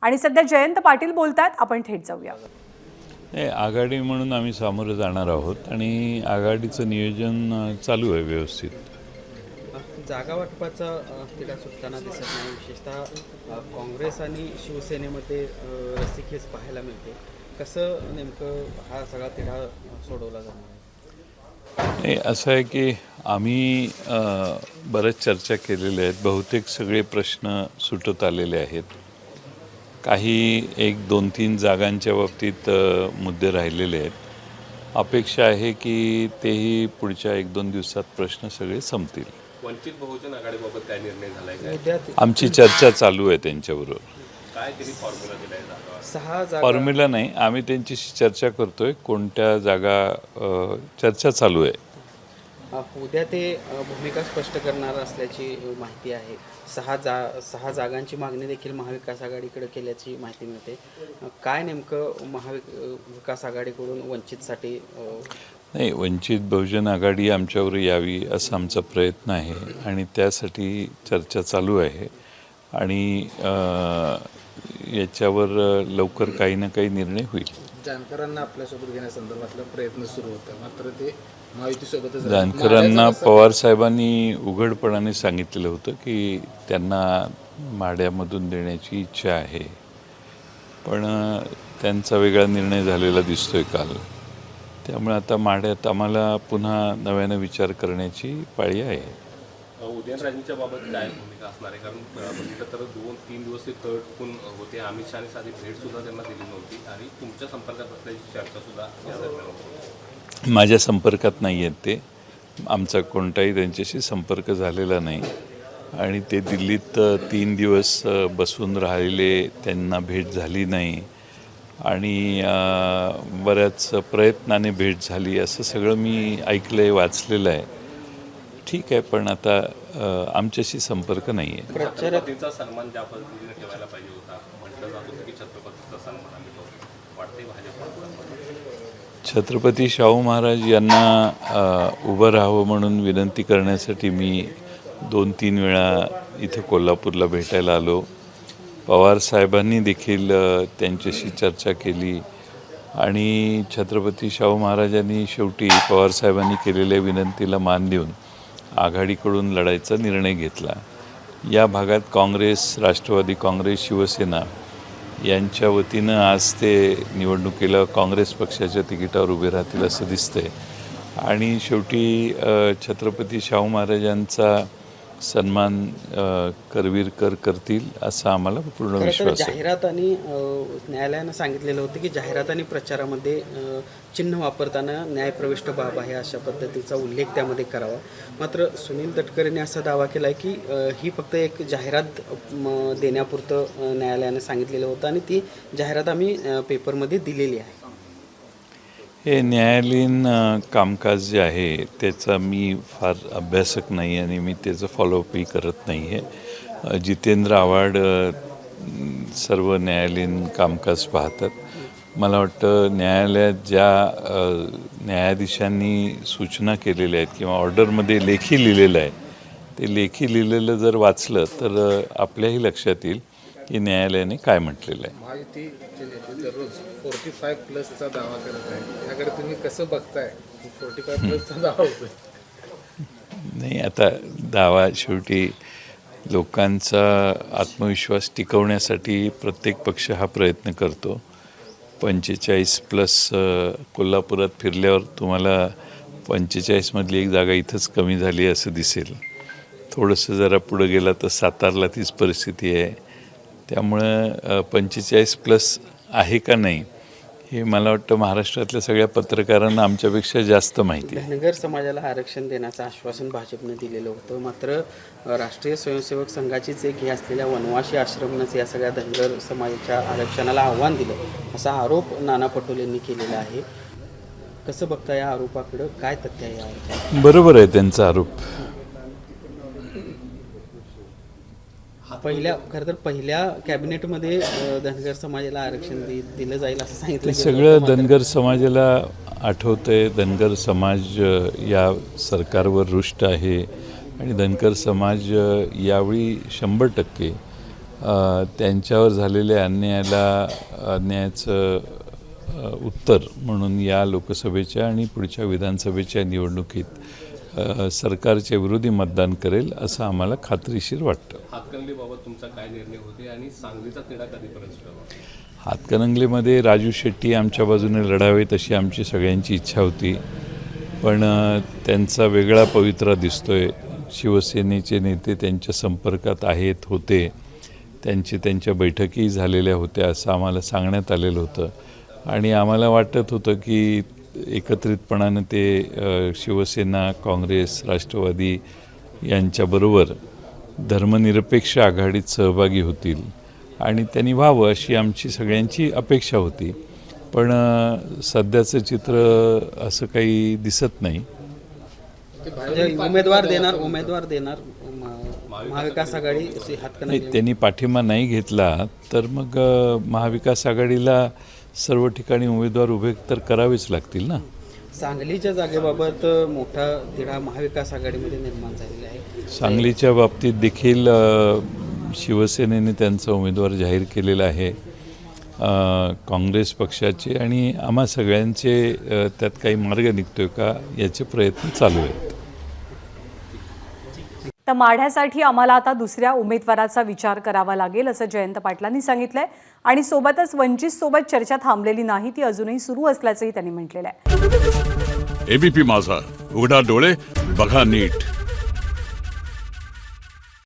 आणि सध्या जयंत पाटील बोलतात, आपण थेट जाऊया. आघाडी म्हणून आम्ही सामोरं जाणार आहोत आणि आघाडीचं नियोजन चालू आहे व्यवस्थित. जागा वाटपाचा तिढा सुटताना दिसत नाही. विशेषतः काँग्रेस आणि शिवसेनेमध्ये रस्सीखेच पाहायला मिळते. कसं नेमकं हा सगळा तिढा सोडवला जाणार आहे? असं आहे की आम्ही बऱ्याच चर्चा केलेल्या आहेत. बहुतेक सगळे प्रश्न सुटत आलेले आहेत. काही 1-2-3 जागांच्या बाबतीत मुद्दे राहिलेले आहेत. अपेक्षा आहे की तेही पुढच्या 1-2 दिवसात प्रश्न सगळे संपतील. वंचित बहुजन आघाडीबाबत काय निर्णय झालाय? आमची चर्चा चालू आहे त्यांच्याबरोबर. काय तरी फॉर्म्युला दिलाय जागा? 6 जागा. फॉर्म्युला नाही, आम्ही त्यांच्याशी चर्चा करतोय. कोणत्या जागा चर्चा चालू आहे. उद्या ते भूमिका स्पष्ट करणार असल्याची माहिती आहे. 6 जागांची मागणी देखील महाविकास आघाडीकडे केल्याची माहिती मिळते. काय नेमकं महाविकास आघाडीकडून वंचितसाठी? नाही, वंचित बहुजन आघाडी आमच्यावर यावी असा आमचा प्रयत्न आहे आणि त्यासाठी चर्चा चालू आहे आणि याच्यावर लवकर काही ना काही निर्णय होईल. जानकरांना आपल्यासोबत घेण्यासंदर्भातला प्रयत्न सुरू होता, मात्र ते महायुतीसोबतच. जानकरांना पवार साहेबांनी उघडपणाने सांगितलेलं होतं की त्यांना माढ्यामधून देण्याची इच्छा आहे, पण त्यांचा वेगळा निर्णय झालेला दिसतोय काल. त्यामुळे आता माढ्यात आम्हाला पुन्हा नव्यानं विचार करण्याची पाळी आहे. उदयनराजेंच्या बाबत काय भूमिका असणार आहे? कारण बघितलं तर 2-3 दिवस ते तळटून होते. अमित शहाने साधी भेट सुद्धा त्यांना दिली नव्हती आणि तुमच्या संपर्कात असल्याची चर्चा सुद्धा या दरम्यान होती. माझ्या संपर्कात नाही आहेत ते. आमचा कोणताही त्यांच्याशी संपर्क झालेला नाही आणि ते दिल्लीत 3 दिवस बसून राहिले, त्यांना भेट झाली नाही आणि बऱ्याच प्रयत्नाने भेट झाली असं सगळं मी ऐकलं आहे, वाचलेलं आहे. ठीक आहे, पण आता आमच्याशी संपर्क नाही आहे. छत्रपतींचा सन्मान ज्या पद्धतीने ठेवायला पाहिजे होता, म्हटलं जात होतं की छत्रपतीचा सन्मान आम्ही ठेवतो. वाटते भाजप छत्रपती शाहू महाराज यांना उभं राहावं म्हणून विनंती करण्यासाठी मी 2-3 वेळा इथं कोल्हापूरला भेटायला आलो. पवार साहेबांनी देखील त्यांच्याशी चर्चा केली आणि छत्रपती शाहू महाराजांनी शेवटी पवार साहेबांनी केलेल्या विनंतीला मान देऊन आघाडीकडून लढायचा निर्णय घेतला. या भागात काँग्रेस, राष्ट्रवादी काँग्रेस, शिवसेना यांच्या वतीनं आज ते निवडणुकीला काँग्रेस पक्षाच्या तिकिटावर उभे राहतील असं दिसतंय आणि शेवटी छत्रपती शाहू महाराजांचा सन्मान करवीरकर करतील असा आम्हाला पूर्ण विश्वास आहे. जाहिरात आणि न्यायालयानं सांगितलेलं होतं की जाहिरात आणि प्रचारामध्ये चिन्ह वापरताना न्यायप्रविष्ट बाब आहे अशा पद्धतीचा उल्लेख त्यामध्ये करावा. मात्र सुनील तटकरेंनी असा दावा केला आहे की ही फक्त एक जाहिरात देण्यापुरतं न्यायालयानं सांगितलेलं होतं आणि ती जाहिरात आम्ही पेपरमध्ये दिलेली आहे. हे न्यायालयीन कामकाज जे आहे त्याचा मी फार अभ्यासक नाही आणि मी त्याचं फॉलोअपही करत नाही आहे. जितेंद्र आव्हाड सर्व न्यायालयीन कामकाज पाहतात. मला वाटतं न्यायालयात ज्या न्यायाधीशांनी सूचना केलेल्या आहेत किंवा ऑर्डरमध्ये लेखी लिहिलेलं आहे, ते लेखी लिहिलेलं जर वाचलं तर आपल्याही लक्षात येईल की न्यायालयाने काय म्हटलेलं आहे. महायुतीचे नेते दररोज 45+ दावा करत आहे. याकडे तुम्ही कसं बघताय? 45+ दावा होतोय. नाही, आता दावा शेवटी लोकांचा आत्मविश्वास टिकवण्यासाठी प्रत्येक पक्ष हा प्रयत्न करतो. 45+ कोल्हापुरात फिरल्यावर तुम्हाला 45मधली एक जागा इथंच कमी झाली असं दिसेल. थोडंसं जरा पुढं गेला तर सातारला तीच परिस्थिती आहे. त्यामुळं 45+ आहे का नाही हे मला वाटतं महाराष्ट्रातल्या सगळ्या पत्रकारांना आमच्यापेक्षा जास्त माहिती आहे. धनगर समाजाला आरक्षण देण्याचं आश्वासन भाजपनं दिलेलं होतं, मात्र राष्ट्रीय स्वयंसेवक संघाचीच एक हे असलेल्या वनवासी आश्रमनंच या सगळ्या धनगर समाजाच्या आरक्षणाला आव्हान दिलं असा आरोप नाना पटोलेंनी केलेला आहे. कसं बघता या आरोपाकडं? काय तथ्य आहे या? बरोबर आहे त्यांचा आरोप. खरं तर पहिल्या कॅबिनेटमध्ये धनगर समाजाला आरक्षण दिलं जाईल असं सांगितलं गेलं सगळं होतं. धनगर समाजाला आठवतंय. धनगर समाज या सरकारवर रुष्ट आहे आणि धनगर समाज यावेळी 100% त्यांच्यावर झालेल्या अन्यायाचं उत्तर म्हणून या लोकसभेच्या आणि पुढच्या विधानसभेच्या निवडणुकीत सरकारच्या विरोधी मतदान करेल असं आम्हाला खात्रीशीर वाटतं. हातकणंगलेबाबत तुमचा काय निर्णय होते आणि सांगलीचा तिढा कधीपर्यंत सुटावा? हातकणंगलेमध्ये राजू शेट्टी आमच्या बाजूने लढावेत अशी आमची सगळ्यांची इच्छा होती, पण त्यांचा वेगळा पवित्रा दिसतोय. शिवसेनेचे नेते त्यांच्या संपर्कात होते, त्यांच्या बैठकीही झालेल्या होत्या असं आम्हाला सांगण्यात आलेलं होतं आणि आम्हाला वाटत होतं की एकत्रितपणानं ते शिवसेना, काँग्रेस, राष्ट्रवादी यांच्याबरोबर धर्मनिरपेक्ष आघाडीत सहभागी होतील आणि त्यांनी व्हावं अशी आमची सगळ्यांची अपेक्षा होती. पण सध्याचं चित्र असं काही दिसत नाही. उमेदवार देणार महाविकास आघाडी हातकणंगले नाही, त्यांनी पाठिंबा नाही घेतला तर मग महाविकास आघाडीला सर्व ठिकाणी उमेदवार उभे तर करावेच लागतील ना. सांगलीच्या जागेबाबत मोठा तिढा महाविकास आघाडीमध्ये निर्माण झालेला आहे. सांगलीच्या बाबतीत देखील शिवसेनेने त्यांचा उमेदवार जाहीर केलेला आहे, काँग्रेस पक्षाचे आणि आम्हा सगळ्यांचे त्यात काही मार्ग निघतोय का याचे प्रयत्न चालू आहेत. तर माढ्यासाठी आम्हाला आता दुसऱ्या उमेदवाराचा विचार करावा लागेल असं जयंत पाटलांनी सांगितलंय आणि सोबतच वंचित सोबत चर्चा थांबलेली नाही, ती अजूनही सुरू असल्याचंही त्यांनी म्हटलेलं आहे. एबीपी माझा, उघडा डोळे बघा नीट.